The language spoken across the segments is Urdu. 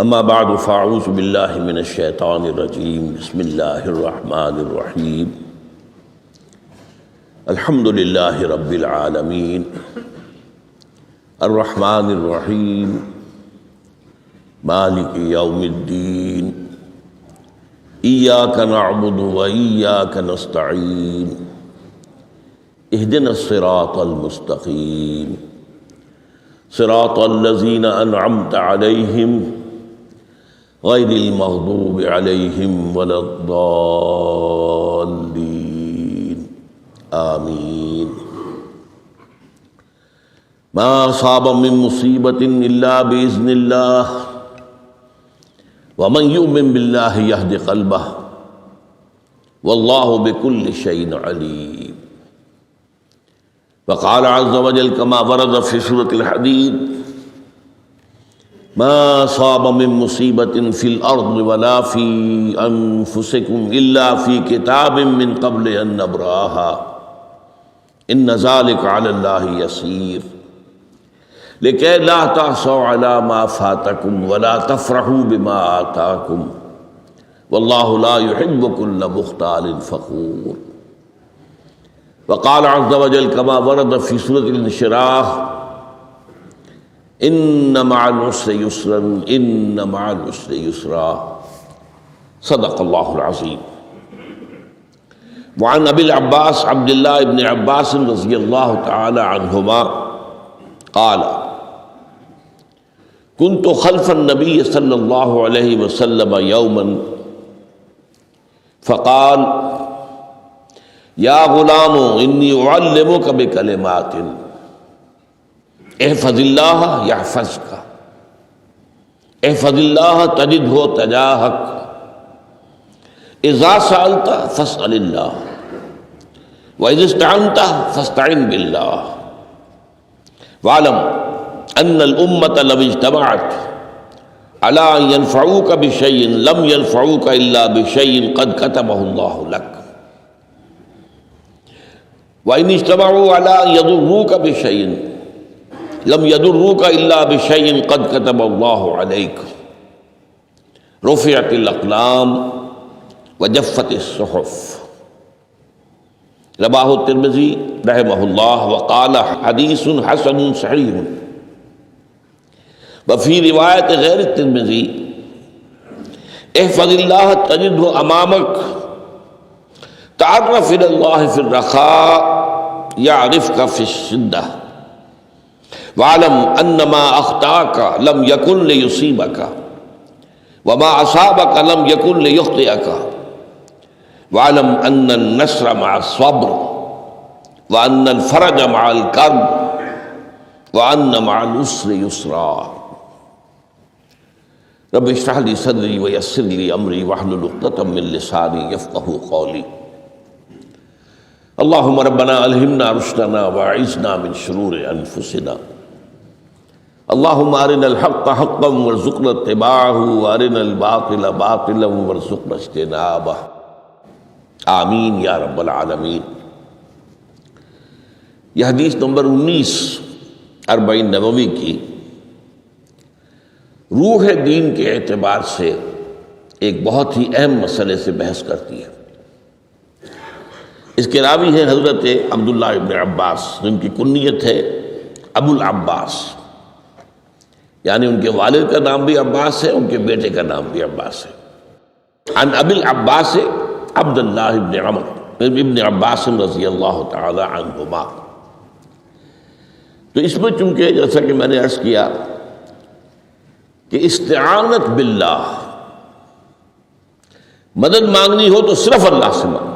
اما بعد فاعوذ باللہ من الشیطان الرجیم بسم اللہ الرحمن الرحیم الحمد للہ رب العالمین الرحمن الرحیم مالک یوم الدین ایاک نعبد و ایاک نستعین اہدنا الصراط المستقیم صراط الذین انعمت علیہم غیر المغضوب علیہم ولا الضالین آمین ما اصاب من مصیبت الا باذن اللہ ومن یؤمن باللہ یہد قلبہ واللہ بکل شیء علیم وقال عز وجل كما ورد في سورة الحديد ما أصاب من مصيبة في الأرض ولا في أنفسكم إلا في كتاب من قبل أن نبرأها إن ذلك على الله يسير لكي لا تحصوا على ما فاتكم ولا تفرحوا بما آتاكم والله لا يحب كل مختال فخور وقال عز وجل كما ورد في سورة الانشراح إن مع العسر يسرا إن مع العسر يسرا صدق الله العظيم. وعن أبي العباس عبد الله بن عباس رضي الله تعالى عنهما قال كنت خلف النبي صلى الله عليه وسلم يوما فقال یا غلام انی اعلمک بکلمات احفظ اللہ یحفظک احفظ اللہ تجدہ تجاہک اذا سألت فاسأل اللہ واذا استعنت فاستعن باللہ واعلم ان الامة لو اجتمعت على ان ينفعوك بشيء لم ينفعوك الا بشيء قد كتبه الله لك وَإِنِ اجْتَمَعُوا عَلَىٰ أَن يَضُرُّوكَ بِشَيْءٍ لَمْ يَضُرُّوكَ إِلَّا بِشَيْءٍ قَدْ كَتَبَ اللَّهُ عَلَيْكَ رُفِعَتِ الْأَقْلَامُ وَجَفَّتِ الصُّحُفُ رواه الترمذی رحمہ اللہ وقال حدیث حسن صحیح. وفي روایت غیر الترمذی احفظ اللہ تجدہ امامک تعرف الى اللہ فی الرخاء یعرفک فی الشدہ وعلم ان ما اخطاک لم یکن لیصیبک وما اصابک لم یکن لیخطئک وعلم ان النصر مع الصبر وان الفرج مع الكرب وان مع العسر یسرا. رب اشرح لي صدری ویسر لي امری واحلل عقدۃ من لسانی یفقہوا قولی. اللہم ربنا الہمنا رشدنا واعذنا من شرور انفسنا اللہم ارنا الحق حقا وارزقنا اتباعہ وارنا الباطل باطلا وارزقنا اجتنابہ آمین یا رب العالمین. یہ حدیث نمبر 19 40 نبوی کی روح دین کے اعتبار سے ایک بہت ہی اہم مسئلے سے بحث کرتی ہے. اس کے راوی ہیں حضرت عبداللہ ابن عباس جن کی کنیت ہے ابو العباس، یعنی ان کے والد کا نام بھی عباس ہے، ان کے بیٹے کا نام بھی عباس ہے. عن ابی العباس عبداللہ ابن عمر ابن عباس رضی اللہ تعالی عنہما. تو اس میں چونکہ جیسا کہ میں نے عرض کیا کہ استعانت باللہ، مدد مانگنی ہو تو صرف اللہ سے مانگو،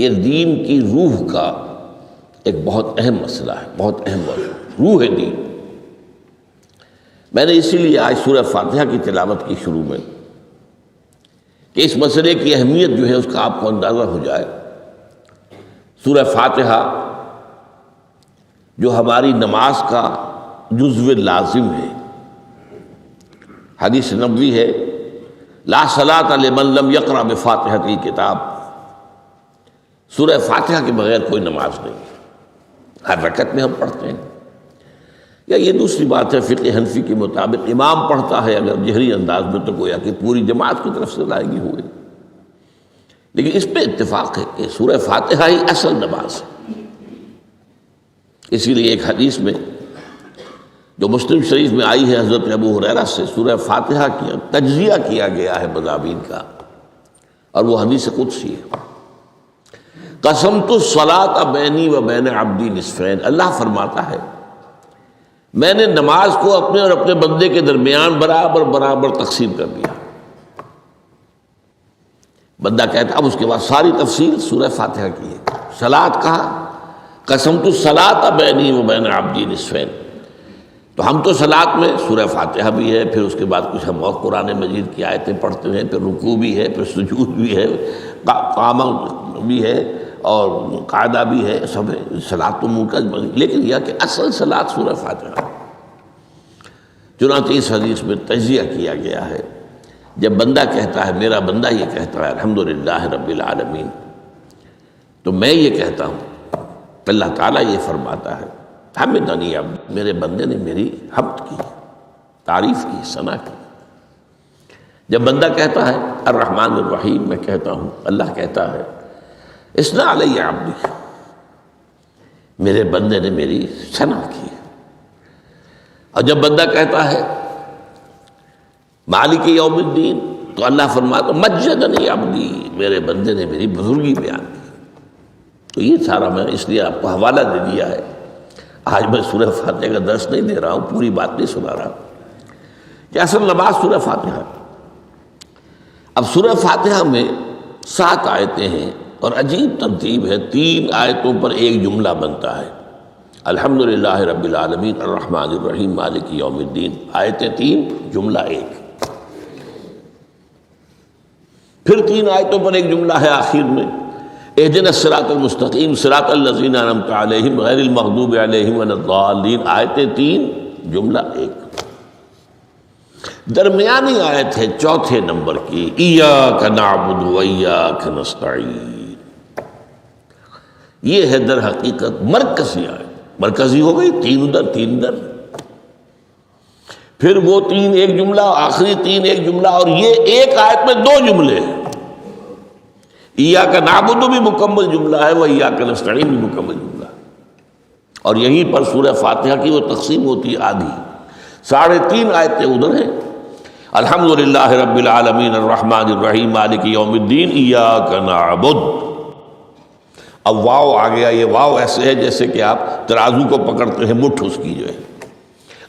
یہ دین کی روح کا ایک بہت اہم مسئلہ ہے، بہت اہم موضوع روح دین. میں نے اسی لیے آج سورہ فاتحہ کی تلاوت کی شروع میں کہ اس مسئلے کی اہمیت جو ہے اس کا آپ کو اندازہ ہو جائے. سورہ فاتحہ جو ہماری نماز کا جزو لازم ہے، حدیث نبوی ہے لا صلاۃ لمن لم یقرأ بفاتحۃ الکتاب، سورہ فاتحہ کے بغیر کوئی نماز نہیں. ہر رکعت میں ہم پڑھتے ہیں یا یہ دوسری بات ہے، فقہ حنفی کے مطابق امام پڑھتا ہے اگر جہری انداز میں تو گویا کہ پوری جماعت کی طرف سے ادائیگی ہوئی، لیکن اس پہ اتفاق ہے کہ سورہ فاتحہ ہی اصل نماز ہے۔ اسی لیے ایک حدیث میں جو مسلم شریف میں آئی ہے حضرت ابو ہریرہ سے، سورہ فاتحہ کی تجزیہ کیا گیا ہے مضامین کا، اور وہ حدیث قدسی ہے۔ قسمت الصلاۃ بینی و بین عبدی نصفین، اللہ فرماتا ہے میں نے نماز کو اپنے اور اپنے بندے کے درمیان برابر برابر تقسیم کر دیا۔ بندہ کہتا، اب اس کے بعد ساری تفصیل سورہ فاتحہ کی ہے۔ صلاۃ کہا، قسمت الصلاۃ بینی و بین عبدی نصفین، تو ہم تو صلاۃ میں سورہ فاتحہ بھی ہے، پھر اس کے بعد کچھ ہم اور قرآن مجید کی آیتیں پڑھتے ہیں، پھر رکوع بھی ہے، پھر سجود بھی ہے، قیام بھی ہے اور قاعدہ بھی ہے، سب ہے۔ صلاۃ تو منہ کا، لیکن یہ کہ اصل صلاۃ سورہ فاتحہ۔ چنانچہ اس حدیث میں تجزیہ کیا گیا ہے، جب بندہ کہتا ہے، میرا بندہ یہ کہتا ہے الحمدللہ رب العالمین، تو میں یہ کہتا ہوں، اللہ تعالیٰ یہ فرماتا ہے حمدنی عبدی، میرے بندے نے میری حمد کی، تعریف کی، ثنا کی۔ جب بندہ کہتا ہے الرحمن الرحیم، میں کہتا ہوں، اللہ کہتا ہے اثنا علی عبدی، میرے بندے نے میری ثنا کی۔ اور جب بندہ کہتا ہے مالک یوم الدین، تو اللہ فرماتا مجدنی عبدی، میرے بندے نے میری بزرگی بیان کی۔ تو یہ سارا میں اس لیے آپ کو حوالہ دے دیا ہے۔ آج میں سورہ فاتحہ کا درس نہیں دے رہا ہوں، پوری بات نہیں سنا رہا کہ اصل نماز سورہ فاتحہ۔ اب سورہ فاتحہ میں 7 آیتیں ہیں، اور عجیب ترتیب ہے، 3 آیتوں پر ایک جملہ بنتا ہے۔ الحمدللہ رب العالمین الرحمن الرحیم مالک یوم الدین، آیتیں 3، جملہ 1۔ پھر 3 آیتوں پر ایک جملہ ہے آخر میں، اہدنا الصراط المستقیم صراط الذین انعمت علیہم غیر المغضوب علیہم ولا الضالین، آیتیں 3، جملہ 1۔ درمیانی آیت ہے 4 نمبر کی، ایاک نعبد و ایاک نستعین۔ یہ ہے در حقیقت مرکزی آیت، مرکزی ہو گئی، 3 ادھر 3 ادھر، پھر وہ 3 ایک جملہ، آخری 3 ایک جملہ، اور یہ ایک آیت میں 2 جملے ہیں۔ ایاک نعبد بھی مکمل جملہ ہے، و ایاک نستعین بھی مکمل جملہ ہے، اور یہیں پر سورہ فاتحہ کی وہ تقسیم ہوتی ہے آدھی۔ 3.5 آیتیں ادھر ہیں، الحمدللہ رب العالمین الرحمن الرحیم مالک یوم الدین ایاک نعبد۔ اب واو آ گیا، یہ واو ایسے ہے جیسے کہ آپ ترازو کو پکڑتے ہیں، مٹھ اس کی جو ہے۔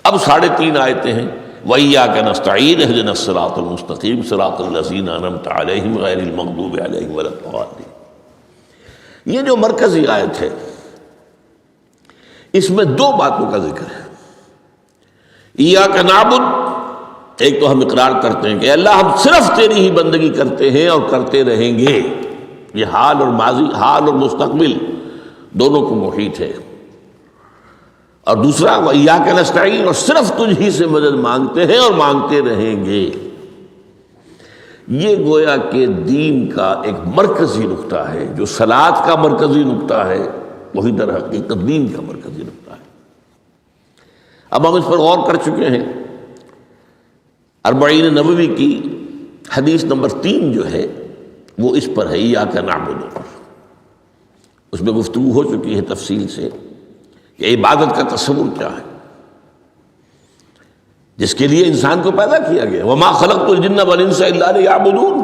اب 3.5 آیتیں ہیں، وَإِيَّاكَ نَسْتَعِينُ اهْدِنَا الصِّرَاطَ الْمُسْتَقِيمَ صِرَاطَ الَّذِينَ أَنْعَمْتَ عَلَيْهِمْ غَيْرِ الْمَغْضُوبِ عَلَيْهِمْ وَلَا الضَّالِّينَ۔ یہ جو مرکزی آیت ہے، اس میں 2 باتوں کا ذکر ہے۔ ایاک نعبد، ایک تو ہم اقرار کرتے ہیں کہ اللہ ہم صرف تیری ہی بندگی کرتے ہیں اور کرتے رہیں گے، یہ حال اور ماضی، حال اور مستقبل دونوں کو محیط ہے۔ اور دوسرا وَإِيَّاكَ نَسْتَعِينُ، اور صرف تجھ ہی سے مدد مانگتے ہیں اور مانگتے رہیں گے۔ یہ گویا کہ دین کا ایک مرکزی نقطہ ہے، جو صلاۃ کا مرکزی نقطہ ہے، وہی در حقیقت دین کا مرکزی نقطہ ہے۔ اب ہم اس پر غور کر چکے ہیں، 40 نبوی کی حدیث نمبر 3 جو ہے وہ اس پر ہے، ایاک نعبد۔ اس میں گفتگو ہو چکی ہے تفصیل سے کہ عبادت کا تصور کیا ہے، جس کے لیے انسان کو پیدا کیا گیا، وما خلقت الجن والانس الا لیعبدون۔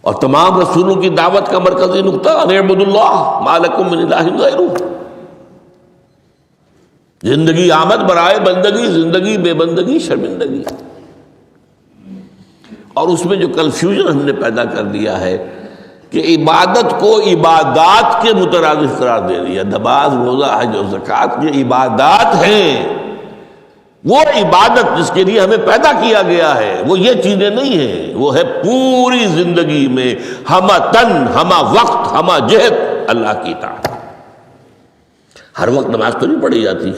اور تمام رسولوں کی دعوت کا مرکزی نقطہ ان اعبدوا اللہ ما لکم من الہ غیرہ۔ زندگی آمد برائے بندگی، زندگی بے بندگی شرمندگی۔ اور اس میں جو کنفیوژن ہم نے پیدا کر دیا ہے کہ عبادت کو عبادات کے مترادف قرار دے دیا، نماز روزہ حج اور زکوٰۃ یہ عبادات ہیں، وہ عبادت جس کے لیے ہمیں پیدا کیا گیا ہے وہ یہ چیزیں نہیں ہیں، وہ ہے پوری زندگی میں ہمہ تن ہمہ وقت ہمہ جہت اللہ کی اطاعت۔ ہر وقت نماز تو نہیں پڑھی جاتی،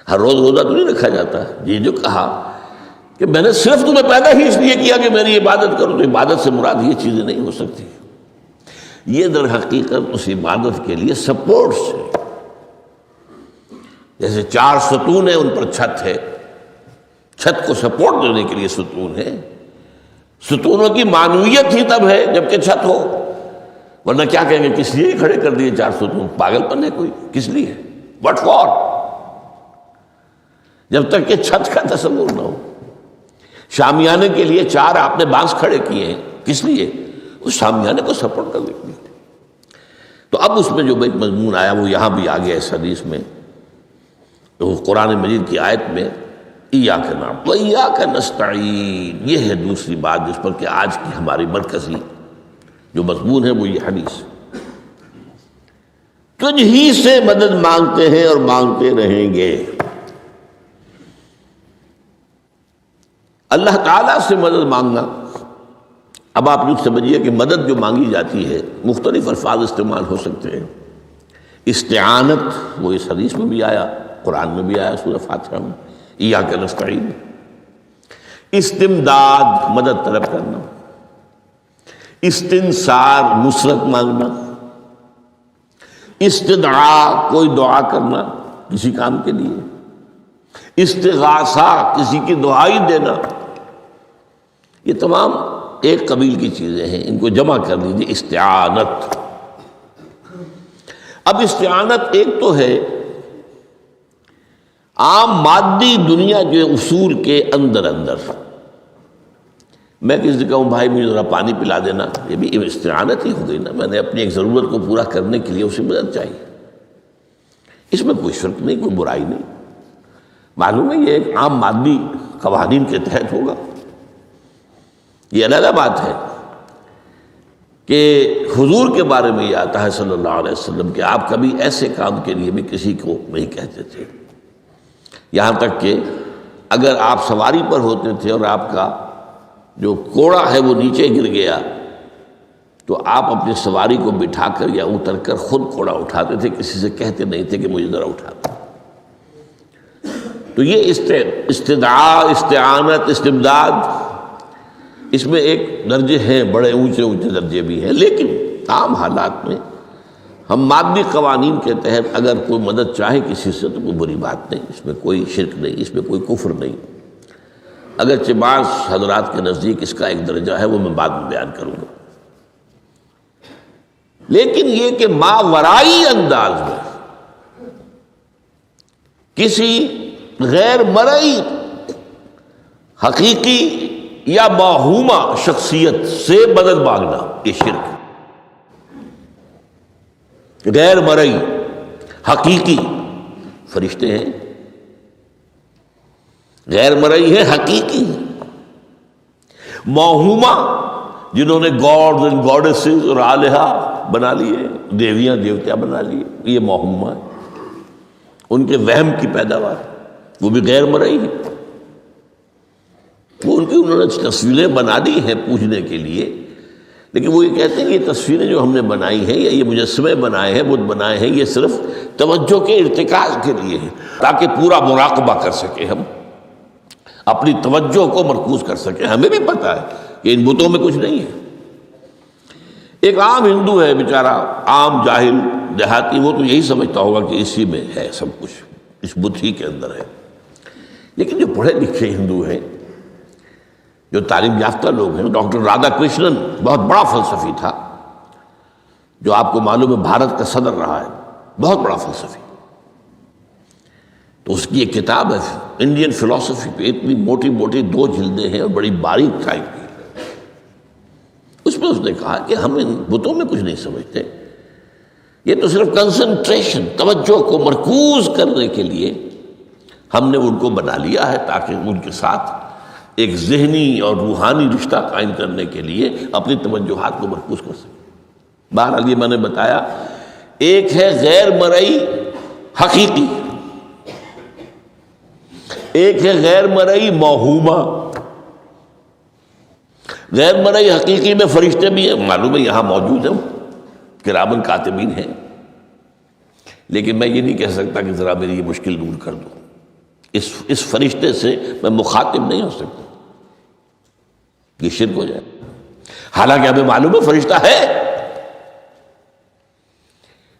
ہر روز روزہ تو نہیں رکھا جاتا۔ یہ جو کہا کہ میں نے صرف تمہیں پیدا ہی اس لیے کیا کہ میری عبادت کرو، تو عبادت سے مراد یہ چیزیں نہیں ہو سکتی۔ یہ در حقیقت اس عبادت کے لیے سپورٹس ہے، جیسے 4 ستون ہیں ان پر چھت ہے، چھت کو سپورٹ دینے کے لیے ستون ہے. ستونوں کی معنویت ہی تب ہے جب کہ چھت ہو، ورنہ کیا کہیں گے کس لیے کھڑے کر دیے 4 ستون؟ پاگل پن ہے کوئی؟ کس لیے؟ What for? جب تک کہ چھت کا تصور نہ ہو. شامیانے کے لیے 4 آپ نے بانس کھڑے کیے ہیں، کس لیے؟ اس شامیانے کو سپورٹ کرنے کے لیے. تو اب اس میں جو ایک مضمون آیا وہ یہاں بھی آ گیا اس حدیث میں، تو قرآن مجید کی آیت میں ایاک نعبد و ایاک نستعین، یہ ہے دوسری بات جس پر کہ آج کی ہماری مرکزی جو مضمون ہے وہ یہ حدیث. تجھ ہی سے مدد مانگتے ہیں اور مانگتے رہیں گے. اللہ تعالیٰ سے مدد مانگنا، اب آپ یوں سمجھیے کہ مدد جو مانگی جاتی ہے مختلف الفاظ استعمال ہو سکتے ہیں. استعانت وہ اس حدیث میں بھی آیا، قرآن میں بھی آیا سورہ فاتحہ میں، ایاک نستعین. استمداد مدد طلب کرنا، استنصار نصرت مانگنا، استدعاء کوئی دعا کرنا کسی کام کے لیے، استغاثہ کسی کی دعائی دینا، یہ تمام ایک قبیل کی چیزیں ہیں. ان کو جمع کر لیجیے استعانت. اب استعانت ایک تو ہے عام مادی دنیا جو اصول کے اندر میں کسی سے کہوں بھائی مجھے ذرا پانی پلا دینا، یہ بھی استعانت ہی ہو گئی نا. میں نے اپنی ایک ضرورت کو پورا کرنے کے لیے اسے مدد چاہیے. اس میں کوئی شرک نہیں، کوئی برائی نہیں. معلوم ہے یہ ایک عام مادی قوانین کے تحت ہوگا. یہ علیحدہ بات ہے کہ حضور کے بارے میں یہ آتا ہے صلی اللہ علیہ وسلم کہ آپ کبھی ایسے کام کے لیے بھی کسی کو نہیں کہتے تھے. یہاں تک کہ اگر آپ سواری پر ہوتے تھے اور آپ کا جو کوڑا ہے وہ نیچے گر گیا تو آپ اپنی سواری کو بٹھا کر یا اتر کر خود کوڑا اٹھاتے تھے، کسی سے کہتے نہیں تھے کہ مجھے ذرا اٹھا دو. تو یہ استدعاء، استعانت، استمداد، اس میں ایک درجے ہیں، بڑے اونچے اونچے درجے بھی ہیں. لیکن عام حالات میں ہم مادی قوانین کے تحت اگر کوئی مدد چاہے کسی سے تو کوئی بری بات نہیں، اس میں کوئی شرک نہیں، اس میں کوئی کفر نہیں. اگرچہ بعض حضرات کے نزدیک اس کا ایک درجہ ہے، وہ میں بعد میں بیان کروں گا. لیکن یہ کہ ماورائی انداز میں کسی غیر مرئی حقیقی یا موہومہ شخصیت سے مدد مانگنا، یہ شرک. غیر مرئی حقیقی فرشتے ہیں، غیر مرئی ہے حقیقی. موہومہ جنہوں نے گاڈز اینڈ گاڈیسز اور آلہہ بنا لیے، دیویاں دیوتیاں بنا لیے، یہ موہومہ ہے، ان کے وہم کی پیداوار، وہ بھی غیر مرئی ہے. وہ انہوں نے تصویریں بنا دی ہیں پوجنے کے لیے، لیکن وہ یہ کہتے ہیں کہ یہ تصویریں جو ہم نے بنائی ہیں یا یہ مجسمے بنائے ہیں، بت بنائے ہیں، یہ صرف توجہ کے ارتکاز کے لیے ہیں تاکہ پورا مراقبہ کر سکیں، ہم اپنی توجہ کو مرکوز کر سکیں. ہمیں بھی پتہ ہے کہ ان بتوں میں کچھ نہیں ہے. ایک عام ہندو ہے بیچارہ، عام جاہل دیہاتی، وہ تو یہی سمجھتا ہوگا کہ اسی میں ہے سب کچھ، اس بت ہی کے اندر ہے. لیکن جو پڑھے لکھے ہندو ہیں، جو تعلیم یافتہ لوگ ہیں، ڈاکٹر رادھا کرشنن بہت بڑا فلسفی تھا، جو آپ کو معلوم ہے بھارت کا صدر رہا ہے، بہت بڑا فلسفی. تو اس کی ایک کتاب ہے انڈین فلسفی پہ، اتنی موٹی موٹی 2 جلدیں ہیں اور بڑی باریک ٹائپ کی. اس میں اس نے کہا کہ ہم ان بتوں میں کچھ نہیں سمجھتے، یہ تو صرف کنسنٹریشن، توجہ کو مرکوز کرنے کے لیے ہم نے ان کو بنا لیا ہے تاکہ ان کے ساتھ ایک ذہنی اور روحانی رشتہ قائم کرنے کے لیے اپنی توجہات کو مرکوز کر سکیں. بہرحال یہ میں نے بتایا، ایک ہے غیر مرئی حقیقی، ایک ہے غیر مرئی موہومہ. غیر مرئی حقیقی میں فرشتے بھی ہیں، معلوم ہے یہاں موجود ہیں، کرامن کاتبین ہیں، لیکن میں یہ نہیں کہہ سکتا کہ ذرا میری یہ مشکل دور کر دو. اس فرشتے سے میں مخاطب نہیں ہو سکتا، یہ شرک ہو جائے. حالانکہ ہمیں معلوم ہے فرشتہ ہے.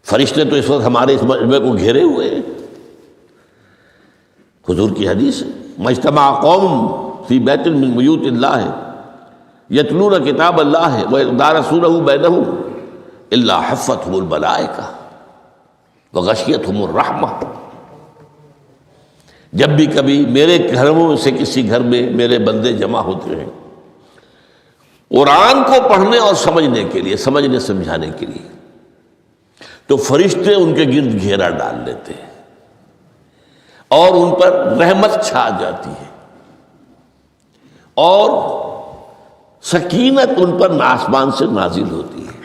فرشتے تو اس وقت ہمارے اس مجمع کو گھیرے ہوئے ہیں. حضور کی حدیث ہے، مجتمع قوم فی بیت من بیوت اللہ یتلون کتاب اللہ ویدارسونہ بینہم الا حفتہم الملائکہ وغشیتہم الرحمہ۔ جب بھی کبھی میرے گھروں سے کسی گھر میں میرے بندے جمع ہوتے ہیں قرآن کو پڑھنے اور سمجھنے کے لیے، سمجھنے سمجھانے کے لیے، تو فرشتے ان کے گرد گھیرا ڈال لیتے ہیں اور ان پر رحمت چھا جاتی ہے اور سکینت ان پر آسمان سے نازل ہوتی ہے،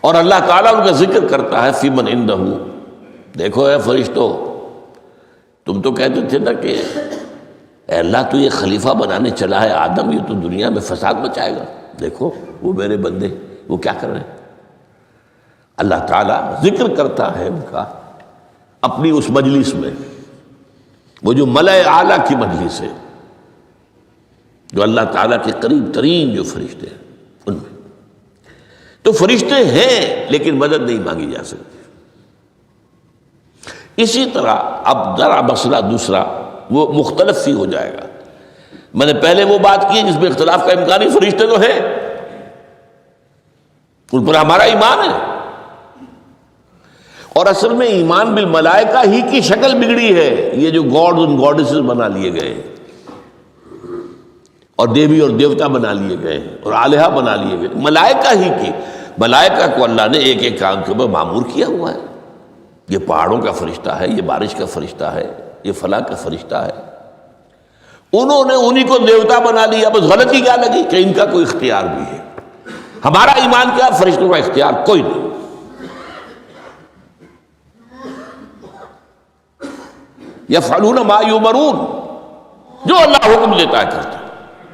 اور اللہ تعالیٰ ان کا ذکر کرتا ہے فی من عندہ۔ دیکھو اے فرشتو، تم تو کہتے تھے نا کہ اے اللہ تو یہ خلیفہ بنانے چلا ہے آدم، یہ تو دنیا میں فساد مچائے گا، دیکھو وہ میرے بندے وہ کیا کر رہے ہیں۔ اللہ تعالیٰ ذکر کرتا ہے ان کا اپنی اس مجلس میں، وہ جو ملأ اعلیٰ کی مجلس ہے، جو اللہ تعالیٰ کے قریب ترین جو فرشتے ہیں ان میں۔ تو فرشتے ہیں لیکن مدد نہیں مانگی جا سکتی۔ اسی طرح اب ذرا مسئلہ دوسرا وہ مختلف ہی ہو جائے گا۔ میں نے پہلے وہ بات کی جس میں اختلاف کا امکان ہی، فرشتے تو ہیں، ان پر ہمارا ایمان ہے، اور اصل میں ایمان بالملائکہ ہی کی شکل بگڑی ہے، یہ جو گاڈز اور گاڈیسز بنا لیے گئے اور دیوی اور دیوتا بنا لیے گئے اور آلہہ بنا لیے گئے، ملائکہ ہی کی۔ ملائکہ کو اللہ نے ایک ایک کام کے اوپر معمور کیا ہوا ہے، یہ پہاڑوں کا فرشتہ ہے، یہ بارش کا فرشتہ ہے، یہ فلاں کا فرشتہ ہے۔ انہوں نے انہی کو دیوتا بنا لیا، بس غلطی کیا لگی کہ ان کا کوئی اختیار بھی ہے۔ ہمارا ایمان کیا، فرشتوں کا اختیار کوئی نہیں۔ یفعلون ما یؤمرون، جو اللہ حکم دیتا ہے کرتے ہیں،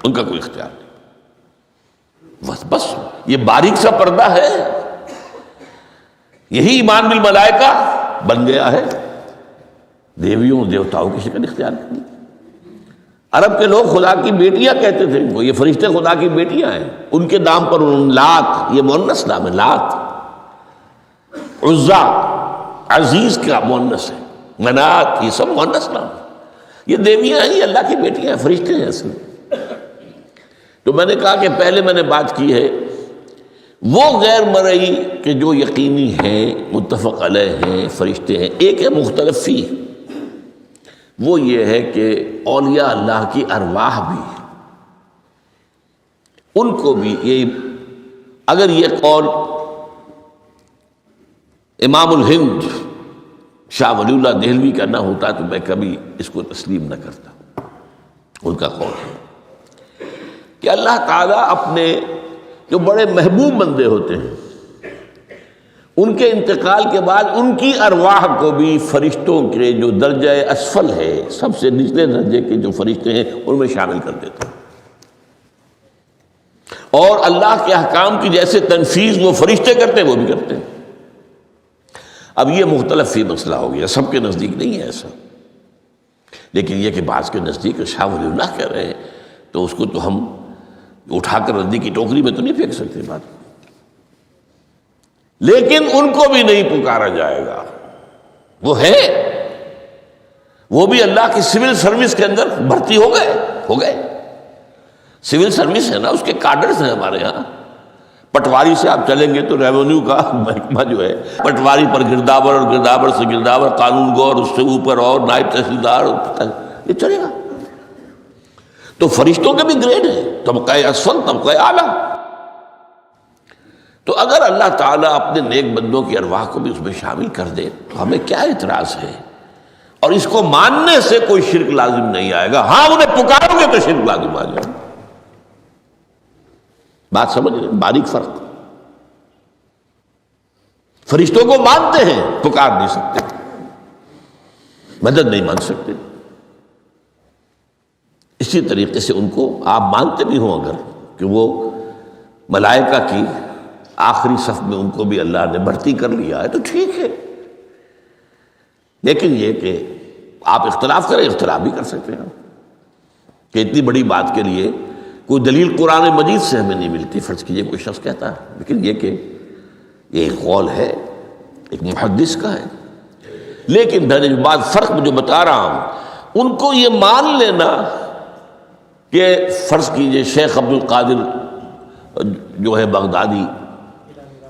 ان کا کوئی اختیار نہیں۔ بس یہ باریک سا پردہ ہے، یہی ایمان بالملائکہ بن گیا ہے، دیویوں دیوتاؤں کی شکل اختیار کی۔ عرب کے لوگ خدا کی بیٹیاں کہتے تھے ان کو، یہ فرشتے خدا کی بیٹیاں ہیں، ان کے نام پر لات، یہ مؤنث نام ہے، لات، عزا عزیز کا مؤنث ہے، منات یہ سب مؤنث نام ہے، یہ دیویاں ہیں، یہ اللہ کی بیٹیاں ہیں، فرشتے ہیں اصل۔ تو میں نے کہا کہ پہلے میں نے بات کی ہے وہ غیر مرئی کہ جو یقینی ہیں، متفق علیہ ہیں، فرشتے ہیں۔ ایک ہے مختلف فی، وہ یہ ہے کہ اولیاء اللہ کی ارواح بھی، ان کو بھی یہ، اگر یہ قول امام الہند شاہ ولی اللہ دہلوی کا نہ ہوتا تو میں کبھی اس کو تسلیم نہ کرتا۔ ان کا قول ہے کہ اللہ تعالیٰ اپنے جو بڑے محبوب بندے ہوتے ہیں ان کے انتقال کے بعد ان کی ارواح کو بھی فرشتوں کے جو درجہ اسفل ہے، سب سے نچلے درجے کے جو فرشتے ہیں ان میں شامل کر دیتے ہیں، اور اللہ کے احکام کی جیسے تنفیذ وہ فرشتے کرتے ہیں وہ بھی کرتے ہیں۔ اب یہ مختلف ہی مسئلہ ہو گیا، سب کے نزدیک نہیں ہے ایسا، لیکن یہ کہ بعض کے نزدیک شاہ ولی اللہ کہہ رہے ہیں تو اس کو تو ہم اٹھا کر ردی کی ٹوکری میں تو نہیں پھینک سکتے بات، لیکن ان کو بھی نہیں پکارا جائے گا، وہ ہے، وہ بھی اللہ کی سول سروس کے اندر بھرتی ہو گئے۔ سول سروس ہے نا، اس کے کارڈرز ہیں ہمارے ہاں۔ پٹواری سے آپ چلیں گے تو ریونیو کا محکمہ جو ہے، پٹواری پر گرداور اور گرداور سے گرداور، قانون گو اور اس سے اوپر اور نائب تحصیلدار، یہ چلے گا۔ تو فرشتوں کے بھی گریڈ ہیں، طبقہ اسفل، طبقہ اعلیٰ۔ تو اگر اللہ تعالیٰ اپنے نیک بندوں کی ارواح کو بھی اس میں شامل کر دے تو ہمیں کیا اعتراض ہے، اور اس کو ماننے سے کوئی شرک لازم نہیں آئے گا۔ ہاں انہیں پکارو گے تو شرک لازم آ جائے گا۔ بات سمجھ رہے ہیں؟ باریک فرق۔ فرشتوں کو مانتے ہیں، پکار نہیں سکتے، مدد نہیں مانگ سکتے۔ اسی طریقے سے ان کو آپ مانتے بھی ہوں اگر کہ وہ ملائکہ کی آخری صف میں ان کو بھی اللہ نے بھرتی کر لیا ہے تو ٹھیک ہے، لیکن یہ کہ آپ اختلاف کریں، اختلاف بھی کر سکتے ہیں کہ اتنی بڑی بات کے لیے کوئی دلیل قرآن مجید سے ہمیں نہیں ملتی، فرض کیجئے کوئی شخص کہتا ہے، لیکن یہ کہ یہ ایک قول ہے ایک محدث کا ہے، لیکن میں نے جو بات فرق جو بتا رہا ہوں، ان کو یہ مان لینا کہ فرض کیجئے شیخ عبد القادر جو ہے بغدادی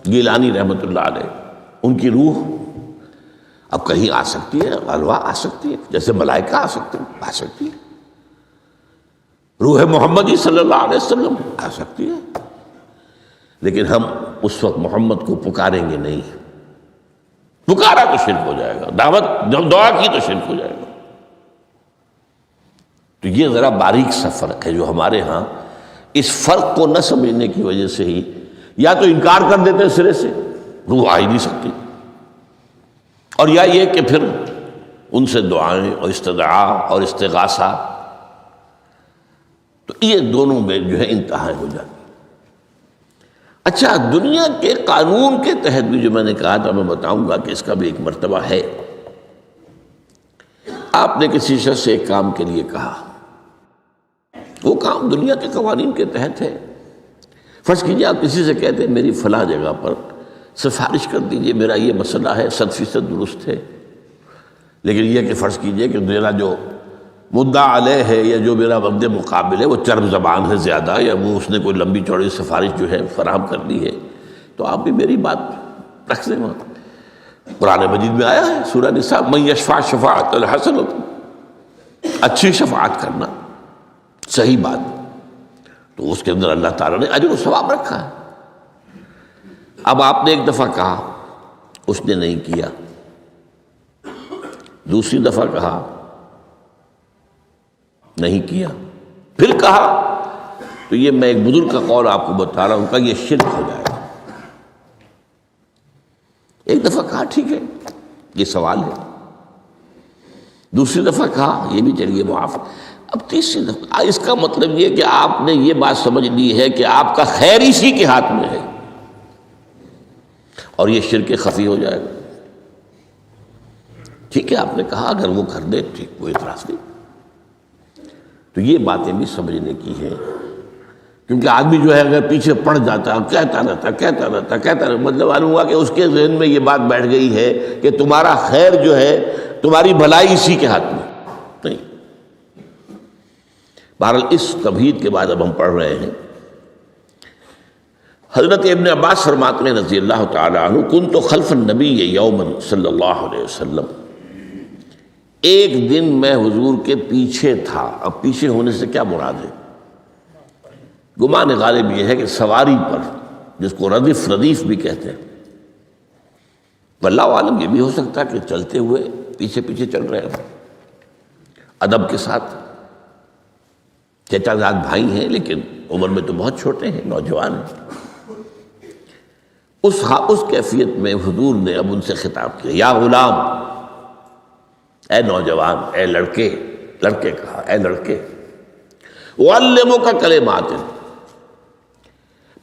گیلانی رحمۃ اللہ علیہ، ان کی روح اب کہیں آ سکتی ہے، الوا آ سکتی ہے، جیسے ملائکہ آ سکتی ہے، روح محمدی صلی اللہ علیہ وسلم آ سکتی ہے، لیکن ہم اس وقت محمد کو پکاریں گے نہیں، پکارا تو شرک ہو جائے گا، دعوت جب دعا کی تو شرک ہو جائے گا۔ تو یہ ذرا باریک سا فرق ہے جو ہمارے ہاں اس فرق کو نہ سمجھنے کی وجہ سے ہی یا تو انکار کر دیتے ہیں سرے سے، روح آ ہی نہیں سکتی، اور یا یہ کہ پھر ان سے دعائیں اور استدعاء اور استغاثہ، تو یہ دونوں میں جو ہے انتہا ہو جاتی۔ اچھا، دنیا کے قانون کے تحت بھی جو میں نے کہا تھا، میں بتاؤں گا کہ اس کا بھی ایک مرتبہ ہے۔ آپ نے کسی شخص سے ایک کام کے لیے کہا، وہ کام دنیا کے قوانین کے تحت ہے۔ فرض کیجیے آپ کسی سے کہتے ہیں میری فلاں جگہ پر سفارش کر دیجئے، میرا یہ مسئلہ ہے، 100% درست ہے، لیکن یہ کہ فرض کیجئے کہ میرا جو مدعا علیہ ہے یا جو میرا مد مقابل ہے وہ چرب زبان ہے زیادہ، یا وہ اس نے کوئی لمبی چوڑی سفارش جو ہے فراہم کر دی ہے، تو آپ بھی میری بات رکھ دیں۔ وہاں قرآن مجید میں آیا ہے، سورہ نساء، من یشفع شفاعۃ حسنۃ، اچھی شفاعت کرنا، صحیح بات، تو اس کے اندر اللہ تعالیٰ نے اجر و ثواب رکھا ہے۔ اب آپ نے ایک دفعہ کہا، اس نے نہیں کیا، دوسری دفعہ کہا، نہیں کیا، پھر کہا، تو یہ میں ایک بزرگ کا قول آپ کو بتا رہا ہوں کہ یہ شرک ہو جائے گا۔ ایک دفعہ کہا ٹھیک ہے یہ سوال ہے، دوسری دفعہ کہا یہ بھی چلیے معاف، اب تیسری دفعہ، اس کا مطلب یہ کہ آپ نے یہ بات سمجھ لی ہے کہ آپ کا خیر اسی کے ہاتھ میں ہے، اور یہ شرک خفی ہو جائے گا۔ ٹھیک ہے، آپ نے کہا اگر وہ کر دے ٹھیک، کوئی اعتراض نہیں۔ تو یہ باتیں بھی سمجھنے کی ہیں، کیونکہ آدمی جو ہے اگر پیچھے پڑ جاتا ہے، کہتا رہتا، مطلب معلوم ہوا کہ اس کے ذہن میں یہ بات بیٹھ گئی ہے کہ تمہارا خیر جو ہے، تمہاری بھلائی اسی کے ہاتھ میں نہیں۔ بہرحال اس تمہید کے بعد اب ہم پڑھ رہے ہیں۔ حضرت ابن عباس فرماتے ہیں رضی اللہ تعالی عنہ، کنت خلف النبی یوما صلی اللہ علیہ وسلم، ایک دن میں حضور کے پیچھے تھا۔ اب پیچھے ہونے سے کیا مراد ہے؟ گمان غالب یہ ہے کہ سواری پر، جس کو ردیف بھی کہتے ہیں، واللہ عالم یہ بھی ہو سکتا ہے کہ چلتے ہوئے پیچھے پیچھے چل رہے ہیں، ادب کے ساتھ، چچا زاد بھائی ہیں لیکن عمر میں تو بہت چھوٹے ہیں، نوجوان ہیں۔ اس کیفیت میں حضور نے اب ان سے خطاب کیا، یا غلام، اے نوجوان، اے لڑکے کہا، اے لڑکے، اعلمک کلمات،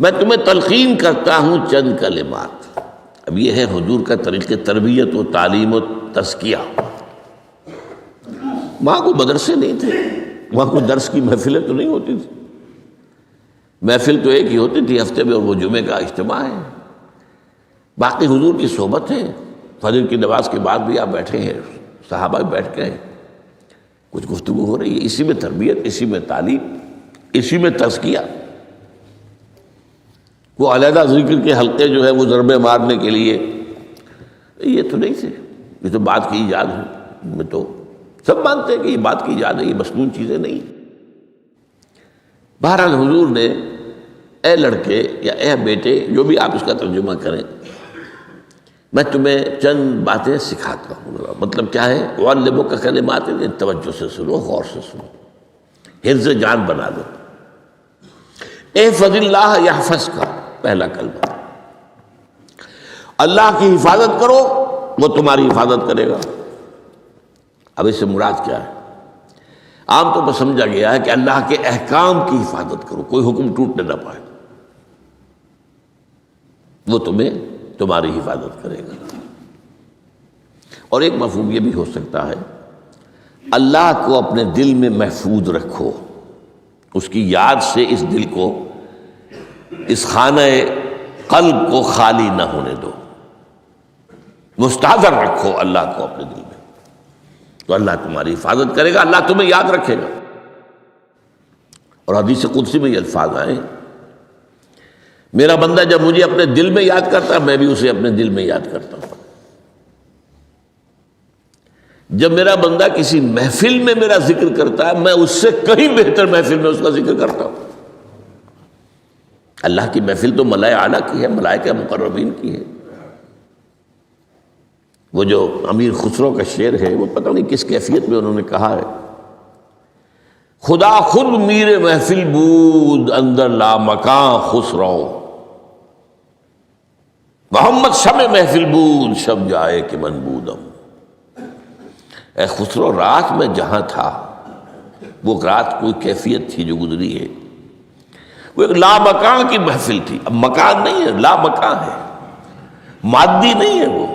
میں تمہیں تلقین کرتا ہوں چند کلمات۔ اب یہ ہے حضور کا طریقہ تربیت و تعلیم و تزکیہ۔ وہاں کوئی مدرسے نہیں تھے، وہاں کوئی درس کی محفلیں تو نہیں ہوتی تھی، محفل تو ایک ہی ہوتی تھی ہفتے میں، اور وہ جمعے کا اجتماع ہے، باقی حضور کی صحبت ہے۔ فجر کی نماز کے بعد بھی آپ بیٹھے ہیں، صحابہ بھی بیٹھ گئے، کچھ گفتگو ہو رہی ہے، اسی میں تربیت، اسی میں تعلیم، اسی میں تزکیہ۔ وہ علیحدہ ذکر کے حلقے جو ہے وہ ضربے مارنے کے لیے یہ تو نہیں تھے، یہ تو بات کی ایجاد ہے، میں تو سب مانتے ہیں کہ یہ بات کی ایجاد ہے، یہ مصنوع چیزیں نہیں۔ بہرحال حضور نے اے لڑکے یا اے بیٹے، جو بھی آپ اس کا ترجمہ کریں، میں تمہیں چند باتیں سکھاتا ہوں۔ مطلب کیا ہے؟ وَعَلِّمُكَ كَلِمَاتٍ، توجہ سے سنو، غور سے سنو، حفظ جان بنا دو۔ احفظ اللہ یحفظک، پہلا کلمہ، اللہ کی حفاظت کرو وہ تمہاری حفاظت کرے گا۔ اب اس سے مراد کیا ہے؟ عام طور پر سمجھا گیا ہے کہ اللہ کے احکام کی حفاظت کرو، کوئی حکم ٹوٹنے نہ پائے، وہ تمہاری حفاظت کرے گا۔ اور ایک مفہوم یہ بھی ہو سکتا ہے، اللہ کو اپنے دل میں محفوظ رکھو، اس کی یاد سے اس دل کو، اس خانہ قلب کو خالی نہ ہونے دو۔ مستحضر رکھو اللہ کو اپنے دل میں، تو اللہ تمہاری حفاظت کرے گا، اللہ تمہیں یاد رکھے گا۔ اور حدیث قدسی میں یہ الفاظ آئے، میرا بندہ جب مجھے اپنے دل میں یاد کرتا ہے میں بھی اسے اپنے دل میں یاد کرتا ہوں۔ جب میرا بندہ کسی محفل میں میرا ذکر کرتا ہے میں اس سے کہیں بہتر محفل میں اس کا ذکر کرتا ہوں۔ اللہ کی محفل تو ملائے اعلیٰ کی ہے، ملائکہ مقربین کی ہے۔ وہ جو امیر خسرو کا شعر ہے وہ پتہ نہیں کس کیفیت میں انہوں نے کہا ہے، خدا خود میر محفل بود اندر لامکاں خسرو، محمد شمع محفل بود شب جائے کہ من بودم۔ اے خسرو، رات میں جہاں تھا وہ رات کوئی کیفیت تھی جو گزری ہے، وہ ایک لامکان کی محفل تھی۔ اب مکان نہیں ہے، لامکان ہے، مادی نہیں ہے وہ۔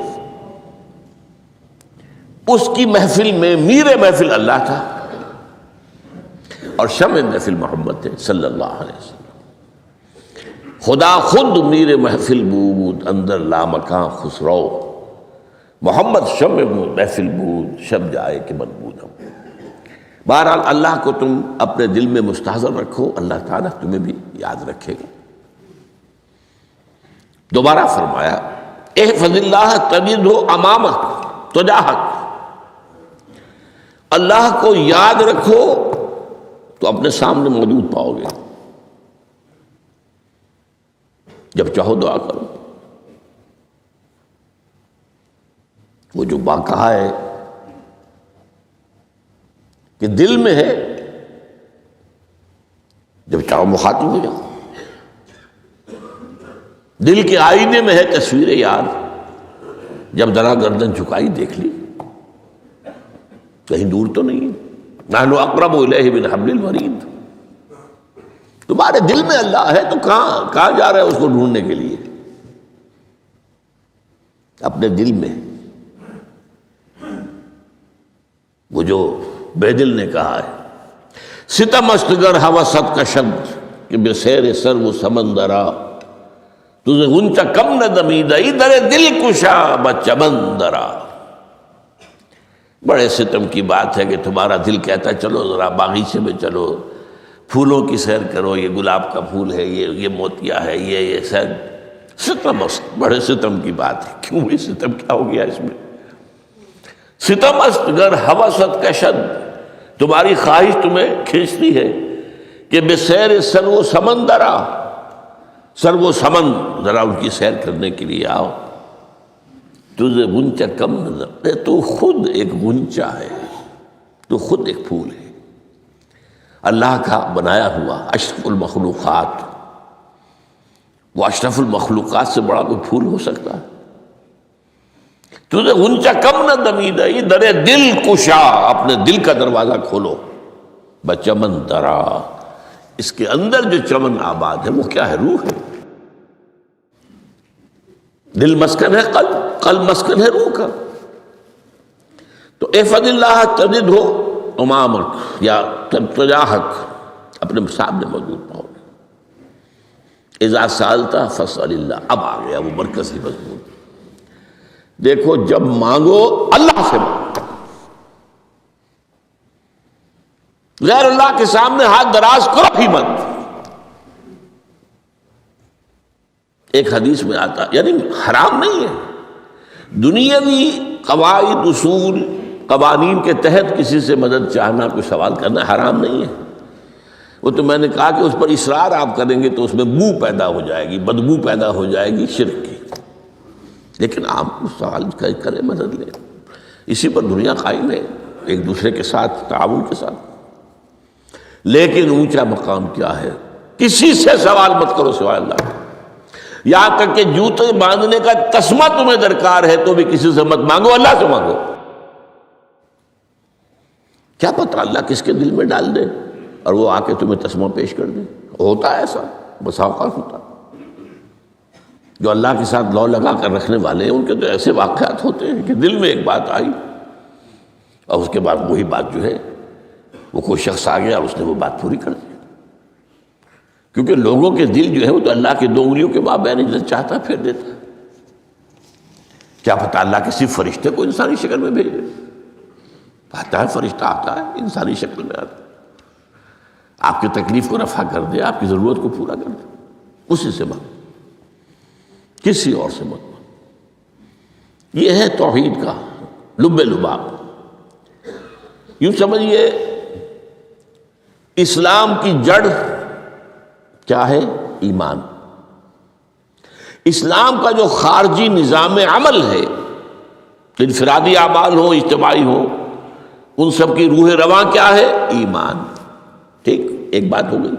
اس کی محفل میں میر محفل اللہ تھا اور شمع محفل محمد تھے صلی اللہ علیہ وسلم۔ خدا خود میر محفل بود اندر لامکان خسرو، محمد شمع محفل بود شب جائے کہ من بودم۔ بہرحال اللہ کو تم اپنے دل میں مستحضر رکھو، اللہ تعالیٰ تمہیں بھی یاد رکھے گا۔ دوبارہ فرمایا احفظ اللہ تجدہ امامک تجاہک، اللہ کو یاد رکھو تو اپنے سامنے موجود پاؤ گے، جب چاہو دعا کرو۔ وہ جو بات کہا ہے کہ دل میں ہے، جب چاہو مخاطب ہو جاؤ۔ دل کے آئینے میں ہے تصویر یاد، جب ذرا گردن جھکائی دیکھ لی، کہیں دور تو نہیں ہے۔ نحن اقرب الیہ من حبل الورید، تمہارے دل میں اللہ ہے تو کہاں جا رہے ہو اس کو ڈھونڈنے کے لیے؟ اپنے دل میں۔ وہ جو بے دل نے کہا ہے ستم استگر ہوست کا شبد کہ بے سیر سر وہ سمندرا، تجھے غنچہ کم نہ دمیدہ در دل کشا بچمندرا۔ بڑے ستم کی بات ہے کہ تمہارا دل کہتا چلو ذرا باغیچے میں چلو، پھولوں کی سیر کرو، یہ گلاب کا پھول ہے، یہ موتیا ہے، یہ سیر۔ ستم است، بڑے ستم کی بات ہے۔ کیوں یہ ستم، کیا ہو گیا اس میں؟ ستم است گر ہوست کا شد، تمہاری خواہش تمہیں کھینچتی ہے کہ بے سیر سر و سمندرا، سر و سمن ذرا ان کی سیر کرنے کے لیے آؤ۔ تجھے غنچہ کم نظر، تو خود ایک غنچہ ہے، تو خود ایک پھول ہے، اللہ کا بنایا ہوا اشرف المخلوقات۔ وہ اشرف المخلوقات سے بڑا کوئی پھول ہو سکتا ہے؟ تجھے غنچہ کم نہ دمیدہ در دل کشا، اپنے دل کا دروازہ کھولو، بچمن درا، اس کے اندر جو چمن آباد ہے وہ کیا ہے؟ روح ہے۔ دل مسکن ہے قلب، قلب مسکن ہے روح کا۔ تو احفظ اللہ تجدہ امامک یا تجاہک، اپنے سامنے موجود پاؤ گے۔ اذا سالتا فاسأل اللہ، اب آ گیا وہ مرکزی مضمون۔ دیکھو جب مانگو اللہ سے مانگو، غیر اللہ کے سامنے ہاتھ دراز کرو ہی مت۔ ایک حدیث میں آتا، یعنی حرام نہیں ہے، دنیاوی قواعد اصول قوانین کے تحت کسی سے مدد چاہنا، کوئی سوال کرنا حرام نہیں ہے۔ وہ تو میں نے کہا کہ اس پر اصرار آپ کریں گے تو اس میں بو پیدا ہو جائے گی، بدبو پیدا ہو جائے گی شرک کی، لیکن آپ سوال کریں، مدد لیں، اسی پر دنیا قائم ہے، ایک دوسرے کے ساتھ تعاون کے ساتھ۔ لیکن اونچا مقام کیا ہے؟ کسی سے سوال مت کرو سوائے اللہ کے، یہاں تک کہ جوتے باندھنے کا تسمہ تمہیں درکار ہے تو بھی کسی سے مت مانگو، اللہ سے مانگو۔ کیا پتہ اللہ کس کے دل میں ڈال دے اور وہ آ کے تمہیں تسمہ پیش کر دے۔ ہوتا ہے ایسا، بس اوقات ہوتا ہے۔ جو اللہ کے ساتھ لو لگا کر رکھنے والے ہیں ان کے تو ایسے واقعات ہوتے ہیں کہ دل میں ایک بات آئی اور اس کے بعد وہی بات جو ہے وہ کوئی شخص آ گیا اور اس نے وہ بات پوری کر دی۔ کیونکہ لوگوں کے دل جو ہے وہ تو اللہ کی دو انگلیوں کے مابین جب چاہتا پھیر دیتا ہے۔ کیا پتہ اللہ کسی فرشتے کو انسانی شکل میں بھیجے؟ آتا ہے فرشتہ، آتا ہے انسانی شکل میں آتا ہے، آپ کی تکلیف کو رفع کر دے، آپ کی ضرورت کو پورا کر دے، اسی سے مانگو، کسی اور سے مت مانگو۔ یہ ہے توحید کا لب لباب۔ یوں سمجھیے اسلام کی جڑ کیا ہے؟ ایمان۔ اسلام کا جو خارجی نظام عمل ہے، انفرادی اعمال ہو، اجتماعی ہو، ان سب کی روح رواں کیا ہے؟ ایمان۔ ٹھیک، ایک بات ہو گئی۔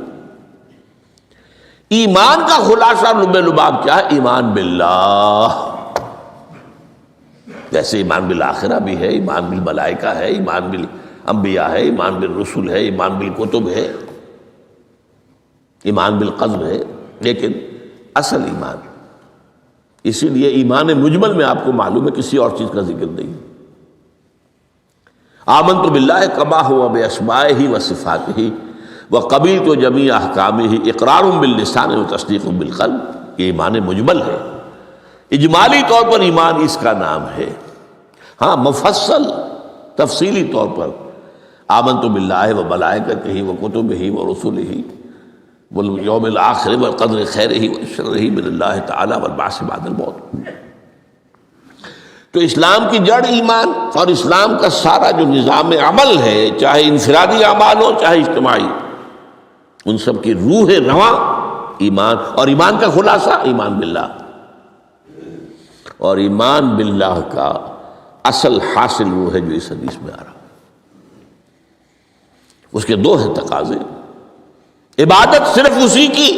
ایمان کا خلاصہ لب لباب کیا ہے؟ ایمان باللہ۔ جیسے ایمان بالآخرہ بھی ہے، ایمان بالملائکہ ہے، ایمان بالانبیاء ہے، ایمان بالرسل ہے، ایمان بالکتب ہے، ایمان بالقلب ہے، لیکن اصل ایمان، اسی لیے ایمان مجمل میں آپ کو معلوم ہے کسی اور چیز کا ذکر نہیں۔ آمنت باللہ کما ہوا باسمائہ و صفاتہ وقبلت جمیع احکامہ اقرار باللسان و تصدیق بالقلب۔ یہ ایمان مجمل ہے، اجمالی طور پر ایمان اس کا نام ہے۔ ہاں مفصل تفصیلی طور پر آمنت باللہ و ملائکتہ و کتبہ و رسلہ والیوم الآخر والقدر خیرہ و شرہ من اللہ تعالی والبعث بعد الموت۔ تو اسلام کی جڑ ایمان، اور اسلام کا سارا جو نظام عمل ہے، چاہے انفرادی اعمال ہو چاہے اجتماعی، ان سب کی روح رواں ایمان، اور ایمان کا خلاصہ ایمان باللہ۔ اور ایمان باللہ کا اصل حاصل وہ ہے جو اس حدیث میں آ رہا، اس کے دو ہیں تقاضے، عبادت صرف اسی کی،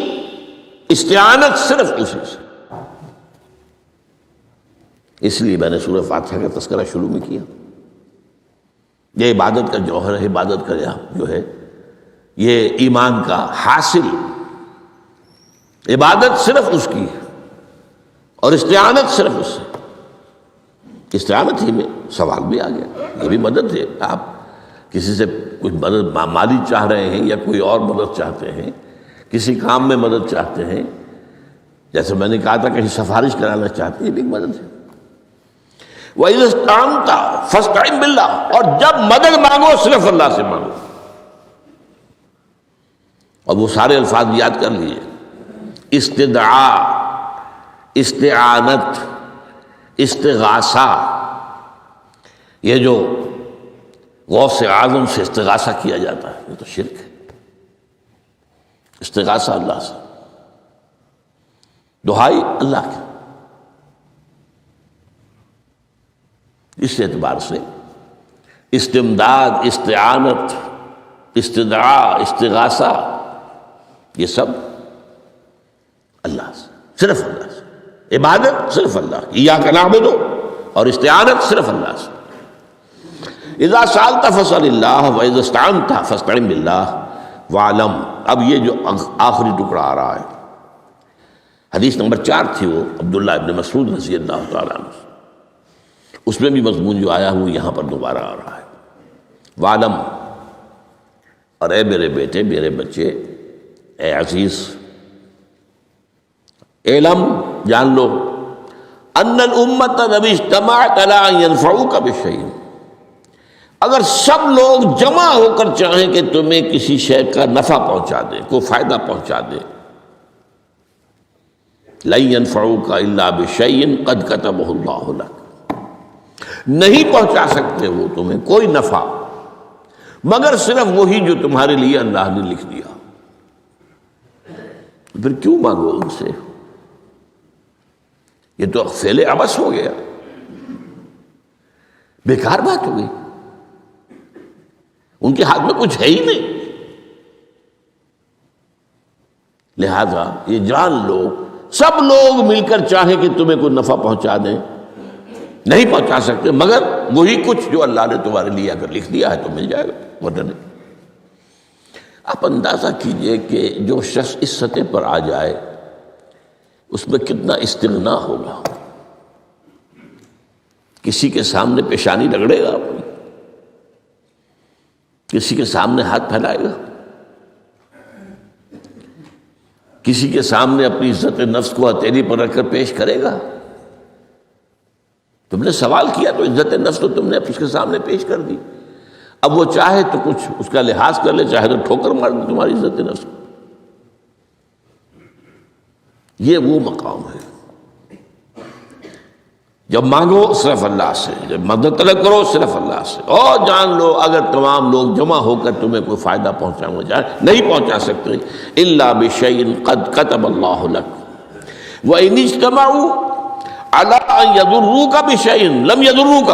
استعانت صرف اسی سے۔ اس لیے میں نے سورہ فاتحہ کا تذکرہ شروع میں کیا۔ یہ عبادت کا جوہر ہے، عبادت کا جو ہے یہ ایمان کا حاصل، عبادت صرف اس کی ہے اور استعانت صرف اس سے۔ استعانت ہی میں سوال بھی آ گیا، یہ بھی مدد ہے۔ آپ کسی سے کچھ مدد مالی چاہ رہے ہیں یا کوئی اور مدد چاہتے ہیں، کسی کام میں مدد چاہتے ہیں، جیسے میں نے کہا تھا کہیں سفارش کرانا چاہتے ہیں، یہ بھی مدد ہے۔ وَإِذَا اسْتَعَنْتَ فَاسْتَعِنْ بِاللَّهِ، اور جب مدد مانگو صرف اللہ سے مانگو۔ اور وہ سارے الفاظ یاد کر لیجیے، استدعاء، استعانت، استغاثہ، یہ جو غوث اعظم سے استغاثہ کیا جاتا ہے یہ تو شرک ہے۔ استغاثہ اللہ سے، دعائی اللہ کی۔ اس اعتبار سے استمداد، استعانت، استدعاء، استغاثہ، یہ سب اللہ سے، صرف اللہ سے۔ عبادت صرف اللہ کی، ایاک نعبد، اور استعانت صرف اللہ سے۔ اذا سألت فاسأل اللہ واذا استعنت فاستعن باللہ واعلم۔ اب یہ جو آخری ٹکڑا آ رہا ہے، حدیث نمبر 4 تھی وہ عبداللہ ابن مسعود رضی اللہ تعالیٰ عنہ، اس میں بھی مضمون جو آیا وہ یہاں پر دوبارہ آ رہا ہے۔ وعلم، اور اے میرے بیٹے، میرے بچے، اے عزیز، علم، جان لو، ان الامت لو اجتمعت علی ان ينفعوک بشیء، اگر سب لوگ جمع ہو کر چاہیں کہ تمہیں کسی شے کا نفع پہنچا دیں، کوئی فائدہ پہنچا دیں، لن ينفعوک الا بشیء قد کتبہ اللہ لک، نہیں پہنچا سکتے وہ تمہیں کوئی نفع مگر صرف وہی جو تمہارے لیے اللہ نے لکھ دیا۔ پھر کیوں مانگو ان سے؟ یہ تو فعل عبث ہو گیا، بیکار بات ہو گئی، ان کے ہاتھ میں کچھ ہے ہی نہیں۔ لہذا یہ جان لو، سب لوگ مل کر چاہیں کہ تمہیں کوئی نفع پہنچا دیں، نہیں پہنچا سکتے مگر وہی کچھ جو اللہ نے تمہارے لیے اگر لکھ دیا ہے تو مل جائے گا، ورنہ نہیں۔ آپ اندازہ کیجئے کہ جو شخص اس سطح پر آ جائے اس میں کتنا استغنا ہوگا، کسی کے سامنے پیشانی رگڑے گا اپنی، کسی کے سامنے ہاتھ پھیلائے گا، کسی کے سامنے اپنی عزت نفس کو ہتھیلی پر رکھ کر پیش کرے گا، تم نے سوال کیا تو عزت نفس تو تم نے اس کے سامنے پیش کر دی. اب وہ چاہے تو کچھ اس کا لحاظ کر لے، چاہے تو ٹھوکر مار دے تمہاری عزت نفس کو. یہ وہ مقام ہے جب مانگو صرف اللہ سے، جب مدد طلب کرو صرف اللہ سے. اور جان لو اگر تمام لوگ جمع ہو کر تمہیں کوئی فائدہ پہنچانا جائے نہیں پہنچا سکتے الا بشیء قد کتب اللہ لک وان اجتمعوا علی ان یضروک بشیء لم یضروک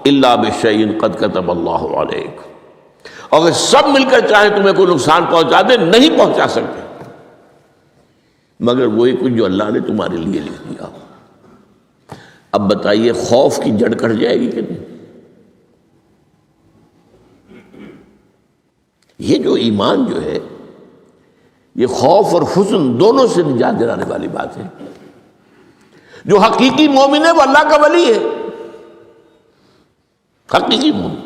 الا بشیء قد کتب اللہ علیک. اگر سب مل کر چاہیں تمہیں کوئی نقصان پہنچا دے نہیں پہنچا سکتے مگر وہی کچھ جو اللہ نے تمہارے لیے لکھ دیا. اب بتائیے خوف کی جڑ کٹ جائے گی کہ نہیں؟ یہ جو ایمان جو ہے یہ خوف اور حزن دونوں سے نجات دلانے والی بات ہے. جو حقیقی مومن ہے وہ اللہ کا ولی ہے، حقیقی مومن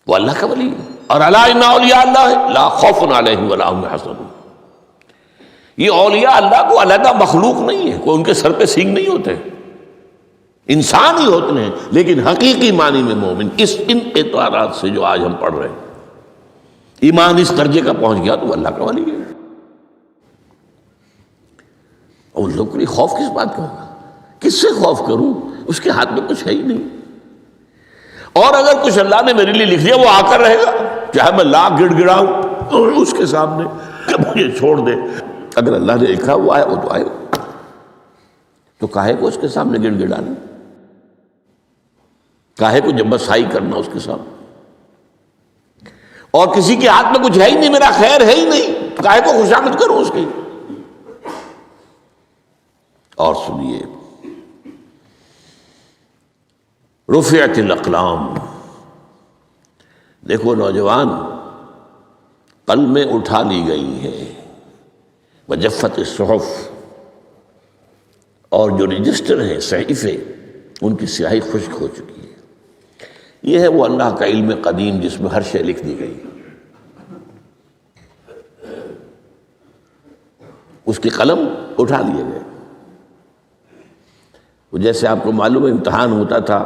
وہ اللہ کا ولی ہے. اور الا ان اولیاء اللہ لا خوف علیہم ولا هم يحزنون. یہ اولیاء اللہ کو علیحدہ مخلوق نہیں ہے، کوئی ان کے سر پہ سینگ نہیں ہوتے، انسان ہی ہوتے ہیں لیکن حقیقی معنی میں مومن. ان اعتبارات سے جو آج ہم پڑھ رہے ہیں ایمان اس درجے کا پہنچ گیا تو اللہ کا ولی ہے. اور لوگ کے لیے خوف کس بات کا ہوگا؟ کس سے خوف کروں؟ اس کے ہاتھ میں کچھ ہے ہی نہیں. اور اگر کچھ اللہ نے میرے لیے لکھ دیا وہ آ کر رہے گا، چاہے میں لاکھ گڑ گڑاؤں اس کے سامنے کہ مجھے چھوڑ دے. اگر اللہ نے لکھا وہ آیا وہ تو آئے گا، تو کاہے کو اس کے سامنے گڑ گڑانا، کاہے کو جبسائی کرنا اس کے سامنے. اور کسی کے ہاتھ میں کچھ ہے ہی نہیں، میرا خیر ہے ہی نہیں، تو کاہے کو خوشامد کروں اس کی. اور سنیے رفعت الاقلام. دیکھو نوجوان، قلمیں اٹھا لی گئی ہیں، وجفت الصحف، اور جو رجسٹر ہیں صحیفے ان کی سیاہی خشک ہو چکی ہے. یہ ہے وہ اللہ کا علم قدیم جس میں ہر شے لکھ دی گئی. اس کی قلم اٹھا لیے گئے. وہ جیسے آپ کو معلوم ہے امتحان ہوتا تھا،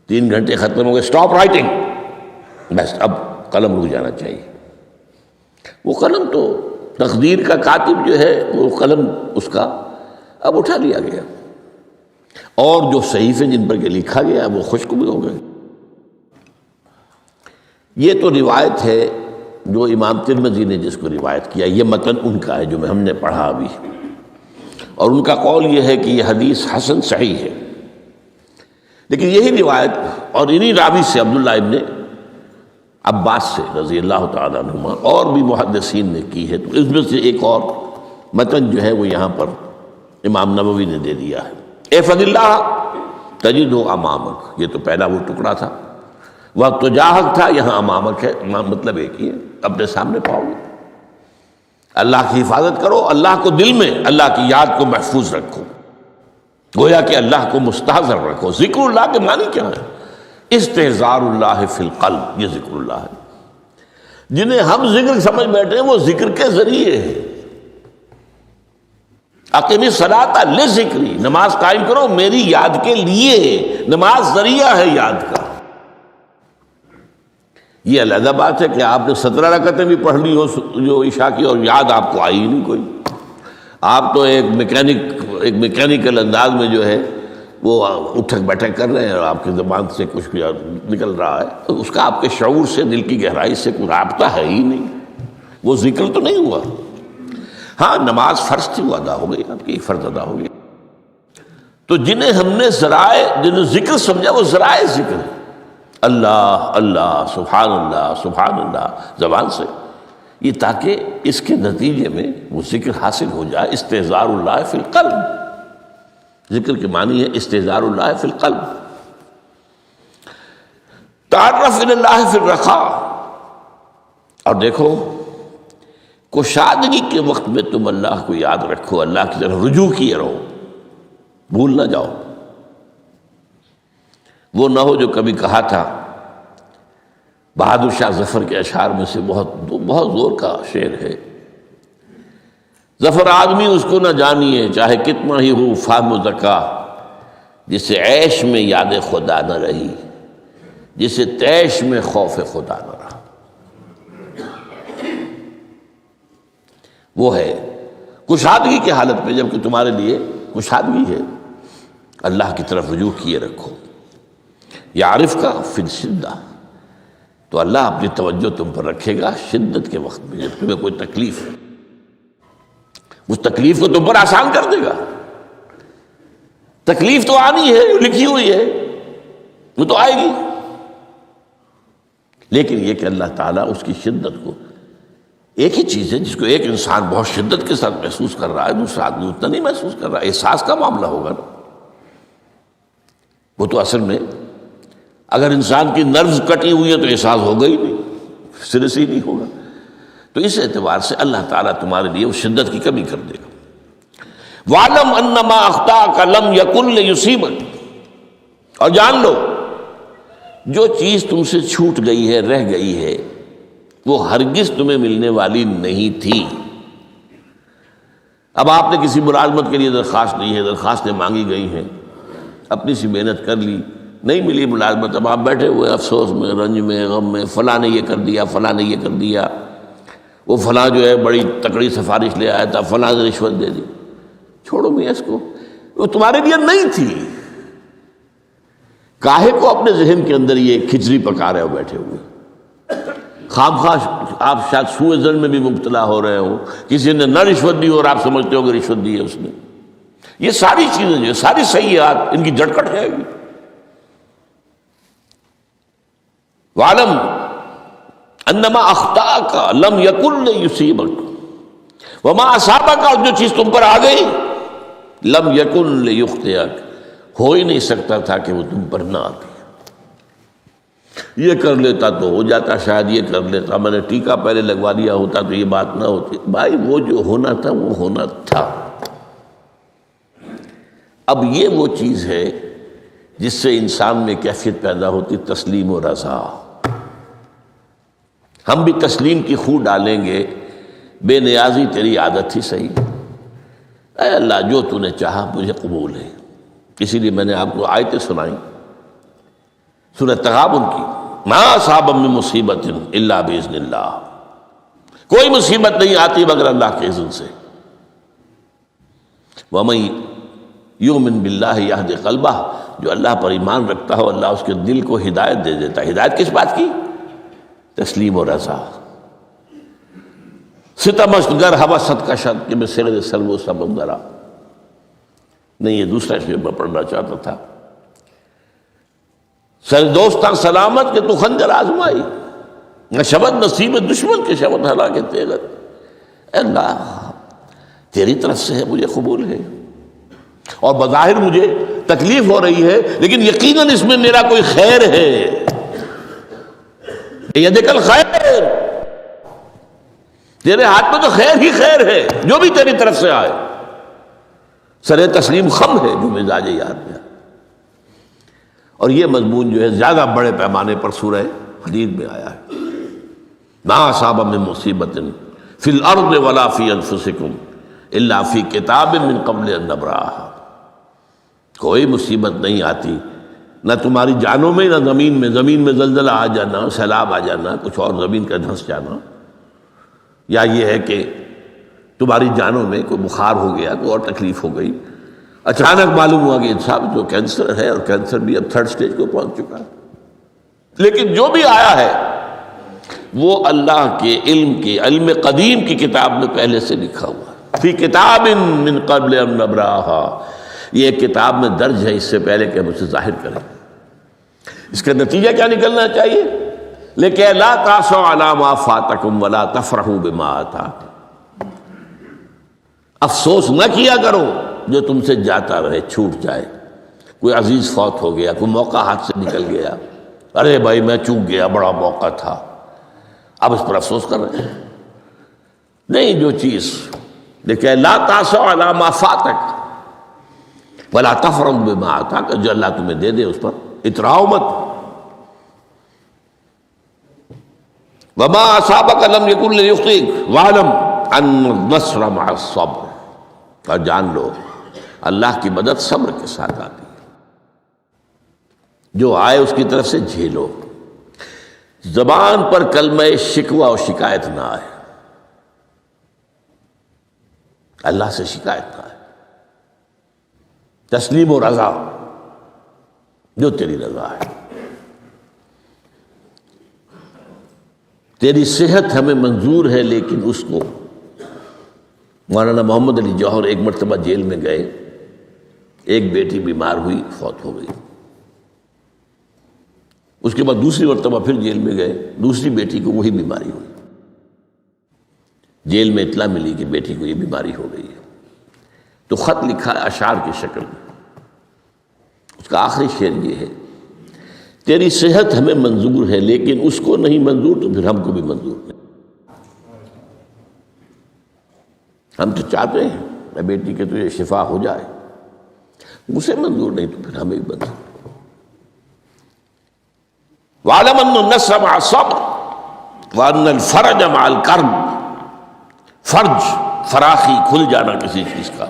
3 گھنٹے ختم ہو گئے، اسٹاپ رائٹنگ، بس اب قلم رک جانا چاہیے. وہ قلم تو تقدیر کا کاتب جو ہے وہ قلم اس کا اب اٹھا لیا گیا، اور جو صحیفے جن پر کہ لکھا گیا وہ خشک بھی ہو گئے. یہ تو روایت ہے جو امام ترمذی نے جس کو روایت کیا، یہ متن ان کا ہے جو ہم نے پڑھا ابھی، اور ان کا قول یہ ہے کہ یہ حدیث حسن صحیح ہے. لیکن یہی روایت اور انہی راوی سے عبداللہ ابن عباس سے رضی اللہ تعالیٰ عنہما اور بھی محدثین نے کی ہے. تو اس میں سے ایک اور متن جو ہے وہ یہاں پر امام نووی نے دے دیا ہے. احفظ اللہ تجدہ امامک، یہ تو پہلا وہ ٹکڑا تھا. وقت تجاہک تھا، یہاں امامک ہے، مطلب ایک ہی ہے، اپنے سامنے پاؤ گے. اللہ کی حفاظت کرو، اللہ کو دل میں، اللہ کی یاد کو محفوظ رکھو، گویا کہ اللہ کو مستحضر رکھو. ذکر اللہ کے معنی کیا ہے؟ استحضار اللہ فی القلب، یہ ذکر اللہ ہے. جنہیں ہم ذکر سمجھ بیٹھے ہیں وہ ذکر کے ذریعے ہے. اقیم الصلاۃ لذکری، نماز قائم کرو میری یاد کے لیے. نماز ذریعہ ہے یاد کا. یہ علیحدہ بات ہے کہ آپ نے 17 رکعتیں بھی پڑھ لی ہو جو عشاء کی اور یاد آپ کو آئی ہی نہیں کوئی. آپ تو ایک میکینیکل انداز میں جو ہے وہ اٹھک بیٹھک کر رہے ہیں اور آپ کی زبان سے کچھ بھی نکل رہا ہے، تو اس کا آپ کے شعور سے، دل کی گہرائی سے کوئی رابطہ ہے ہی نہیں. وہ ذکر تو نہیں ہوا. ہاں نماز فرض تھی وہ ادا ہو گئی، آپ کی فرض ادا ہو گئی. تو جنہیں ہم نے ذرائع، جنہیں ذکر سمجھا وہ ذرائع ذکر ہے. اللہ اللہ سبحان اللہ سبحان اللہ زبان سے، یہ تاکہ اس کے نتیجے میں وہ ذکر حاصل ہو جائے. استحضار اللہ فی القلب، ذکر کے معنی ہے استحضار اللہ فی القلب. تعرف الی اللہ فی الرخاء، اور دیکھو کشادگی کے وقت میں تم اللہ کو یاد رکھو، اللہ کی طرف رجوع کیے رہو، بھول نہ جاؤ. وہ نہ ہو جو کبھی کہا تھا، بہادر شاہ ظفر کے اشعار میں سے بہت زور کا شعر ہے. ظفر آدمی اس کو نہ جانیے، چاہے کتنا ہی ہو فہم و ذکا، جسے عیش میں یاد خدا نہ رہی، جسے تیش میں خوف خدا نہ رہا، وہ ہے کشادگی کی حالت میں، جبکہ تمہارے لیے کشادگی ہے، اللہ کی طرف رجوع کیے رکھو۔ یعرف کا فی الشدہ، تو اللہ اپنی توجہ تم پر رکھے گا شدت کے وقت میں، جب تمہیں کوئی تکلیف ہے، اس تکلیف کو تم پر آسان کر دے گا۔ تکلیف تو آنی ہے، لکھی ہوئی ہے، وہ تو آئے گی، لیکن یہ کہ اللہ تعالیٰ اس کی شدت کو، ایک ہی چیز ہے جس کو ایک انسان بہت شدت کے ساتھ محسوس کر رہا ہے، دوسرا آدمی اتنا نہیں محسوس کر رہا ہے، احساس کا معاملہ ہوگا نا۔ وہ تو اصل میں اگر انسان کی نروز کٹی ہوئی ہے تو احساس ہوگا ہی نہیں، سرے سے ہی نہیں ہوگا۔ تو اس اعتبار سے اللہ تعالیٰ تمہارے لیے اس شدت کی کمی کر دے گا۔ وَعْلَمْ أَنَّمَا أَخْطَأَكَ لَمْ يَكُنْ لِيُصِيبَكَ، اور جان لو جو چیز تم سے چھوٹ گئی ہے، رہ گئی ہے، وہ ہرگز تمہیں ملنے والی نہیں تھی۔ اب آپ نے کسی ملازمت کے لیے درخواست دی ہے، درخواستیں مانگی گئی ہیں، اپنی سی محنت کر لی، نہیں ملی ملازمت، اب آپ بیٹھے ہوئے افسوس میں، رنج میں، غم میں، فلاں نے یہ کر دیا، فلاں نے یہ کر دیا، وہ فلاں جو ہے بڑی تکڑی سفارش لے آیا تھا، فلاں نے رشوت دے دی۔ چھوڑو میاں اس کو، وہ تمہارے لیے نہیں تھی۔ کاہے کو اپنے ذہن کے اندر یہ کھچڑی پکا رہے ہو بیٹھے ہوئے؟ خواہ آپ شاید سوء ظن میں بھی مبتلا ہو رہے ہو، کسی نے نہ رشوت دی اور آپ سمجھتے ہو کہ رشوت دی ہے اس نے۔ یہ ساری چیزیں جو ساری سیئات، ان کی جڑ کٹ ہے گی۔ وَعْلَمْ أَنَّمَا أَخْطَأَكَ لَمْ يَكُنْ لِيُصِيبَكَ وَمَا أَصَابَكَ، اور جو چیز تم پر آ گئی، لَمْ يَكُنْ لِيُخْطِئَكَ، ہو ہی نہیں سکتا تھا کہ وہ تم پر نہ آتی۔ یہ کر لیتا تو ہو جاتا، شاید یہ کر لیتا، میں نے ٹیکا پہلے لگوا دیا ہوتا تو یہ بات نہ ہوتی۔ بھائی وہ جو ہونا تھا وہ ہونا تھا۔ اب یہ وہ چیز ہے جس سے انسان میں کیفیت پیدا ہوتی تسلیم و رضا۔ ہم بھی تسلیم کی خو ڈالیں گے، بے نیازی تیری عادت ہی صحیح، اے اللہ جو تو نے چاہا مجھے قبول ہے۔ اسی لیے میں نے آپ کو آیتیں سنائیں سورہ تغابن کی، ما اصاب من مصیبت الا باذن اللہ، کوئی مصیبت نہیں آتی مگر اللہ کے اذن سے۔ وَمَن یؤمن باللہ یہد قلبہ، جو اللہ پر ایمان رکھتا ہو اللہ اس کے دل کو ہدایت دے دیتا ہے۔ ہدایت کس بات کی؟ تسلیم و رضا۔ ستمش گر حوست کا شد کہ میں سر سلو سمندرا، نہیں یہ دوسرا شعر میں پڑھنا چاہتا تھا۔ سر دوستاں سلامت کہ تو خنجر آزمائی، نہ شبد نصیب دشمن کے شبد ہلاکے تیغت۔ اے اللہ تیری طرف سے ہے، مجھے قبول ہے، اور بظاہر مجھے تکلیف ہو رہی ہے لیکن یقیناً اس میں میرا کوئی خیر ہے۔ یدک الخیر، تیرے ہاتھ میں تو خیر ہی خیر ہے، جو بھی تیری طرف سے آئے۔ سر تسلیم خم ہے جو مزاج یار میں، اور یہ مضمون جو ہے زیادہ بڑے پیمانے پر سورہ حدید میں آیا ہے۔ ما اصاب من مصیبت فی الارض ولا فی انفسکم الا فی کتاب من قبل ان نبرأہا، کوئی مصیبت نہیں آتی نہ تمہاری جانوں میں نہ زمین میں، زمین میں زلزلہ آ جانا، سیلاب آ جانا، کچھ اور زمین کا دھنس جانا، یا یہ ہے کہ تمہاری جانوں میں کوئی بخار ہو گیا، کوئی اور تکلیف ہو گئی، اچانک معلوم ہوا کہ صاحب جو کینسر ہے، اور کینسر بھی اب 3rd سٹیج کو پہنچ چکا ہے، لیکن جو بھی آیا ہے وہ اللہ کے علم قدیم کی کتاب میں پہلے سے لکھا ہوا ہے۔ فی کتاب من قبل ان نبرأہا، یہ ایک کتاب میں درج ہے اس سے پہلے کہ ہم اسے ظاہر کریں۔ اس کا نتیجہ کیا نکلنا چاہیے؟ لیکن لا تاسوا علی ما فاتکم ولا تفرحوا بما آتاکم، افسوس نہ کیا کرو جو تم سے جاتا رہے، چھوٹ جائے، کوئی عزیز فوت ہو گیا، کوئی موقع ہاتھ سے نکل گیا، ارے بھائی میں چوک گیا، بڑا موقع تھا، اب اس پر افسوس کر رہے ہیں۔ نہیں، جو چیز لیکن لا تاسوا علی ما فاتک ولا تفرحوا بما آتاک، جو اللہ تمہیں دے دے اس پر اتراؤ مت۔ وما اصابک لم یکن لیخطئک واعلم ان النصر مع الصبر، اور جان لو اللہ کی مدد صبر کے ساتھ آتی ہے۔ جو آئے اس کی طرف سے جھیلو، زبان پر کلمہ شکوہ اور شکایت نہ آئے، اللہ سے شکایت نہ آئے، تسلیم و رضا، جو تیری رضا ہے۔ تیری صحت ہمیں منظور ہے، لیکن اس کو مولانا محمد علی جوہر ایک مرتبہ جیل میں گئے، ایک بیٹی بیمار ہوئی، فوت ہو گئی۔ اس کے بعد دوسری مرتبہ پھر جیل میں گئے، دوسری بیٹی کو وہی بیماری ہوئی۔ جیل میں اطلاع ملی کہ بیٹی کو یہ بیماری ہو گئی ہے، تو خط لکھا اشعار کی شکل میں۔ اس کا آخری شعر یہ ہے، تیری صحت ہمیں منظور ہے، لیکن اس کو نہیں منظور تو پھر ہم کو بھی منظور نہیں۔ ہم تو چاہتے ہیں میں بیٹی کے تجھے شفا ہو جائے، اسے منظور نہیں تو پھر ہمیں بھی منظور۔ وَاعْلَمْ أَنَّ النَّصْرَ مَعَ الصَّبْرِ وَأَنَّ الْفَرَجَ مَعَ الْكَرْبِ۔ فرج، فراخی، کھل جانا کسی چیز کا،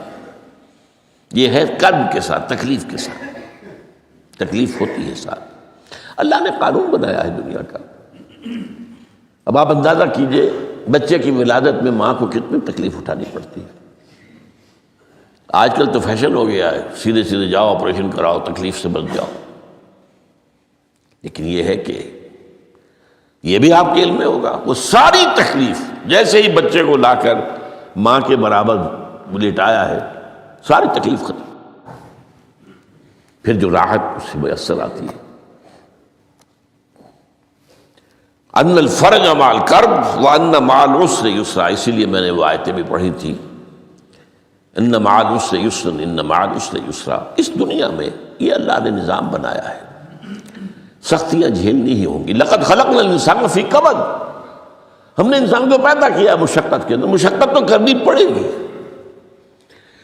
یہ ہے کرب کے ساتھ، تکلیف کے ساتھ، تکلیف ہوتی ہے ساتھ۔ اللہ نے قانون بنایا ہے دنیا کا۔ اب آپ اندازہ کیجئے بچے کی ولادت میں ماں کو کتنی تکلیف اٹھانی پڑتی ہے۔ آج کل تو فیشن ہو گیا ہے، سیدھے سیدھے جاؤ، آپریشن کراؤ، تکلیف سے بچ جاؤ، لیکن یہ ہے کہ یہ بھی آپ کے علم میں ہوگا، وہ ساری تکلیف جیسے ہی بچے کو لا کر ماں کے برابر لٹایا ہے، ساری تکلیف ختم، پھر جو راحت اس سے میسر آتی ہے۔ ان الفرج مع الکرب وان مع العسر یسرا، اسی لیے میں نے وہ آیتیں بھی پڑھی تھی، ان مع العسر یسرا ان مع العسر یسرا۔ اس دنیا میں یہ اللہ نے نظام بنایا ہے، سختیاں جھیلنی ہی ہوں گی۔ لقد خلقنا الانسان فی کبد، ہم نے انسان کو پیدا کیا مشقت کے اندر، مشقت تو کرنی پڑے گی۔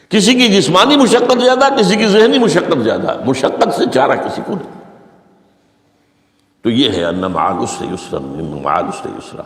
کسی کی جسمانی مشقت زیادہ، کسی کی ذہنی مشقت زیادہ، مشقت سے چارہ کسی کو نہیں۔ تو یہ ہے ان مع العسر یسرا ان مع العسر یسرا۔